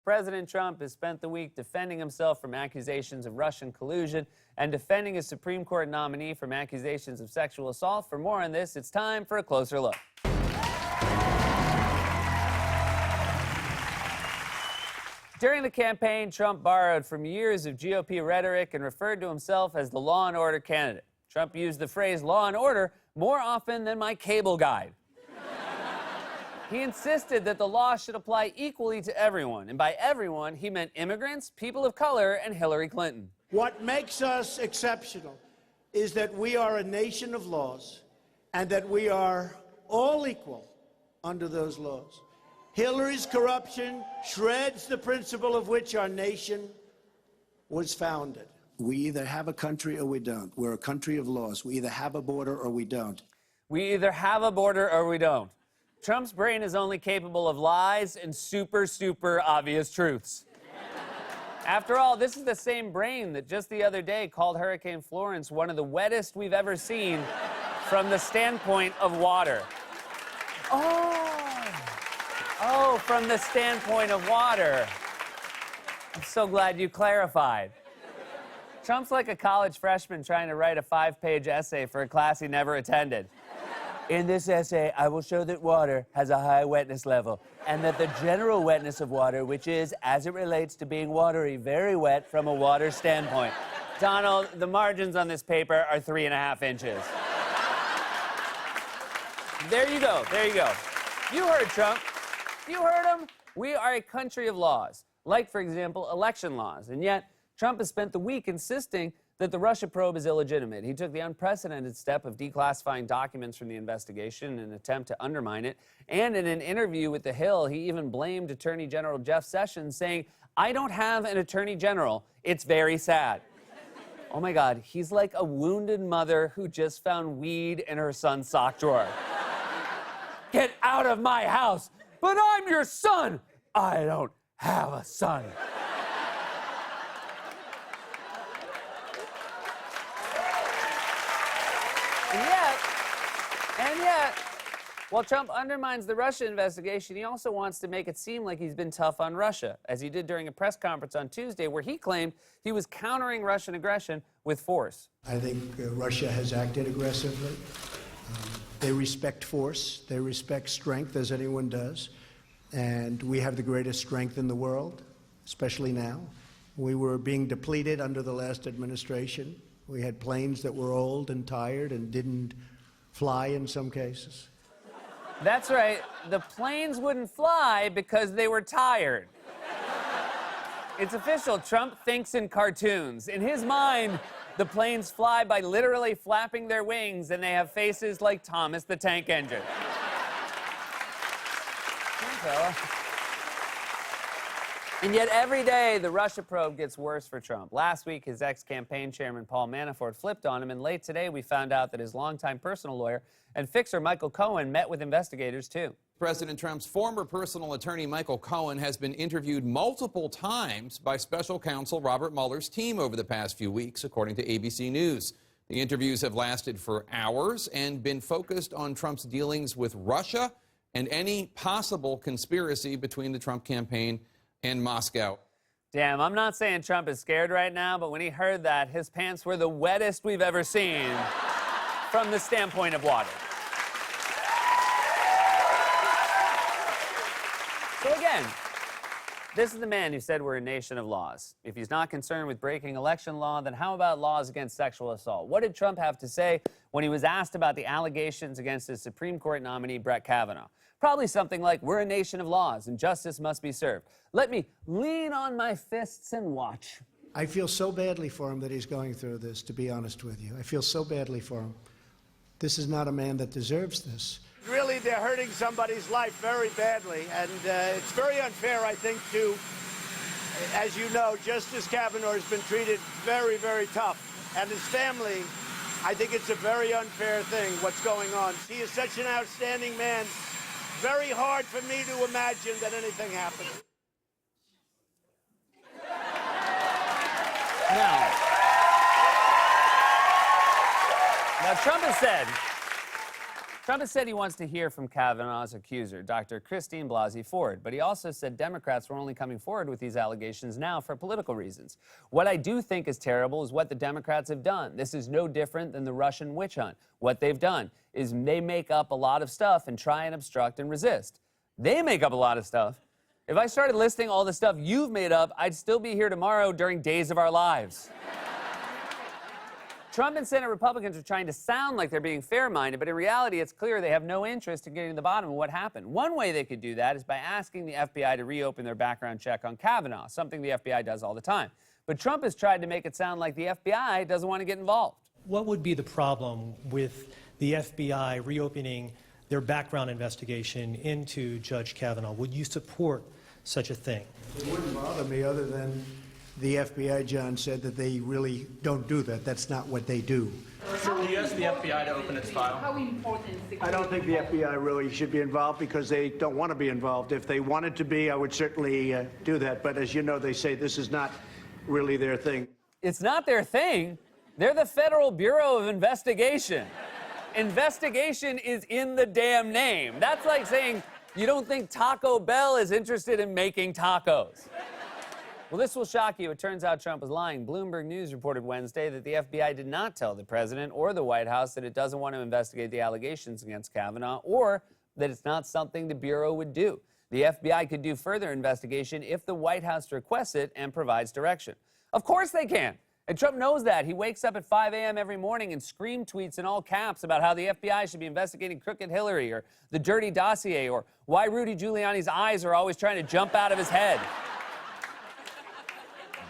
President Trump has spent the week defending himself from accusations of Russian collusion and defending his Supreme Court nominee from accusations of sexual assault. For more on this, it's time for a closer look. During the campaign, Trump borrowed from years of GOP rhetoric and referred to himself as the law and order candidate. Trump used the phrase law and order more often than my cable guide. He insisted that the law should apply equally to everyone, and by everyone, he meant immigrants, people of color, and Hillary Clinton. What makes us exceptional is that we are a nation of laws and that we are all equal under those laws. Hillary's corruption shreds the principle of which our nation was founded. We either have a country or we don't. We're a country of laws. We either have a border or we don't. We either have a border or we don't. Trump's brain is only capable of lies and super, super obvious truths. After all, this is the same brain that just the other day called Hurricane Florence one of the wettest we've ever seen from the standpoint of water. Oh, from the standpoint of water. I'm so glad you clarified. Trump's like a college freshman trying to write a 5-page essay for a class he never attended. In this essay, I will show that water has a high wetness level, and that the general wetness of water, which is, as it relates to being watery, very wet from a water standpoint. Donald, the margins on this paper are 3.5 inches. There you go, there you go. You heard Trump. You heard him. We are a country of laws, like, for example, election laws, and yet Trump has spent the week insisting that the Russia probe is illegitimate. He took the unprecedented step of declassifying documents from the investigation in an attempt to undermine it. And in an interview with The Hill, he even blamed Attorney General Jeff Sessions, saying, "I don't have an attorney general. It's very sad." Oh my God, he's like a wounded mother who just found weed in her son's sock drawer. Get out of my house! But I'm your son! I don't have a son. And yet, while Trump undermines the Russia investigation, he also wants to make it seem like he's been tough on Russia, as he did during a press conference on Tuesday where he claimed he was countering Russian aggression with force. I think Russia has acted aggressively. They respect force. They respect strength, as anyone does. And we have the greatest strength in the world, especially now. We were being depleted under the last administration. We had planes that were old and tired and didn't fly in some cases. That's right. The planes wouldn't fly because they were tired. It's official. Trump thinks in cartoons. In his mind, the planes fly by literally flapping their wings, and they have faces like Thomas the Tank Engine. And yet every day, the Russia probe gets worse for Trump. Last week, his ex-campaign chairman, Paul Manafort, flipped on him, and late today, we found out that his longtime personal lawyer and fixer, Michael Cohen, met with investigators, too. President Trump's former personal attorney, Michael Cohen, has been interviewed multiple times by special counsel Robert Mueller's team over the past few weeks, according to ABC News. The interviews have lasted for hours and been focused on Trump's dealings with Russia and any possible conspiracy between the Trump campaign and Moscow. Damn, I'm not saying Trump is scared right now, but when he heard that, his pants were the wettest we've ever seen from the standpoint of water. So again, this is the man who said we're a nation of laws. If he's not concerned with breaking election law, then how about laws against sexual assault? What did Trump have to say when he was asked about the allegations against his Supreme Court nominee, Brett Kavanaugh? Probably something like, we're a nation of laws and justice must be served. Let me lean on my fists and watch. I feel so badly for him that he's going through this, to be honest with you. I feel so badly for him. This is not a man that deserves this. Really, they're hurting somebody's life very badly, and it's very unfair, I think, to, as you know, Justice Kavanaugh has been treated very, very tough. And his family, I think it's a very unfair thing, what's going on. He is such an outstanding man. Very hard for me to imagine that anything happened. Now, Trump has said Trump has said he wants to hear from Kavanaugh's accuser, Dr. Christine Blasey Ford, but he also said Democrats were only coming forward with these allegations now for political reasons. What I do think is terrible is what the Democrats have done. This is no different than the Russian witch hunt. What they've done is they make up a lot of stuff and try and obstruct and resist. They make up a lot of stuff. If I started listing all the stuff you've made up, I'd still be here tomorrow during Days of Our Lives. Trump and Senate Republicans are trying to sound like they're being fair-minded, but in reality, it's clear they have no interest in getting to the bottom of what happened. One way they could do that is by asking the FBI to reopen their background check on Kavanaugh, something the FBI does all the time. But Trump has tried to make it sound like the FBI doesn't want to get involved. What would be the problem with the FBI reopening their background investigation into Judge Kavanaugh? Would you support such a thing? It wouldn't bother me other than the FBI, John, said that they really don't do that. That's not what they do. Sir, will you ask the FBI to open its file? How important is I don't think the FBI really should be involved because they don't want to be involved. If they wanted to be, I would certainly do that. But as you know, they say this is not really their thing. It's not their thing. They're the Federal Bureau of Investigation. Investigation is in the damn name. That's like saying you don't think Taco Bell is interested in making tacos. Well, this will shock you. It turns out Trump was lying. Bloomberg News reported Wednesday that the FBI did not tell the president or the White House that it doesn't want to investigate the allegations against Kavanaugh or that it's not something the Bureau would do. The FBI could do further investigation if the White House requests it and provides direction. Of course they can. And Trump knows that. He wakes up at 5 a.m. every morning and scream tweets in all caps about how the FBI should be investigating crooked Hillary or the dirty dossier or why Rudy Giuliani's eyes are always trying to jump out of his head.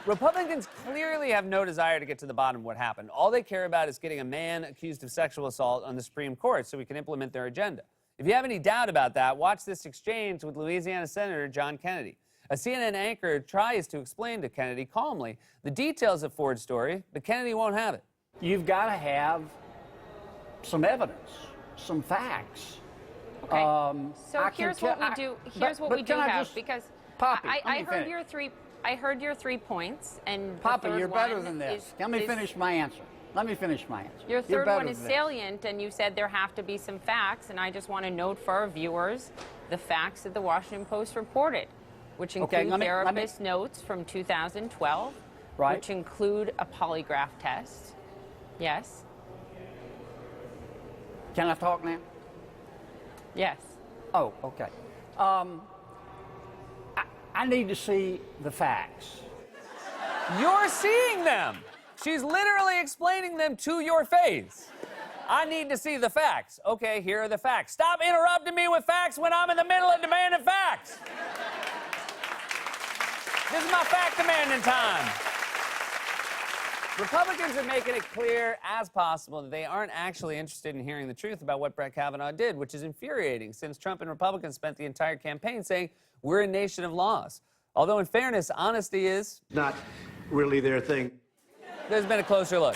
Republicans clearly have no desire to get to the bottom of what happened. All they care about is getting a man accused of sexual assault on the Supreme Court so we can implement their agenda. If you have any doubt about that, watch this exchange with Louisiana Senator John Kennedy. A CNN anchor tries to explain to Kennedy calmly the details of Ford's story, but Kennedy won't have it. You've got to have some evidence, some facts. Okay. So here's what we do. Here's what we do have, because Poppy, I heard your three. I heard your 3 points, and Poppy, the third you're better one than this. is- Let me is- finish my answer. Let me finish my answer. Your You're third better one is than this. salient, and you said there have to be some facts, and I just want to note for our viewers the facts that the Washington Post reported, which include let me- therapist notes from 2012, Right. which include a polygraph test. Yes. Can I talk now? Yes. Oh, okay. I need to see the facts. You're seeing them. She's literally explaining them to your face. I need to see the facts. Okay, here are the facts. Stop interrupting me with facts when I'm in the middle of demanding facts. This is my fact demanding time. Republicans are making it clear as possible that they aren't actually interested in hearing the truth about what Brett Kavanaugh did, which is infuriating since Trump and Republicans spent the entire campaign saying we're a nation of laws. Although, in fairness, honesty is Not really their thing. there's been a closer look.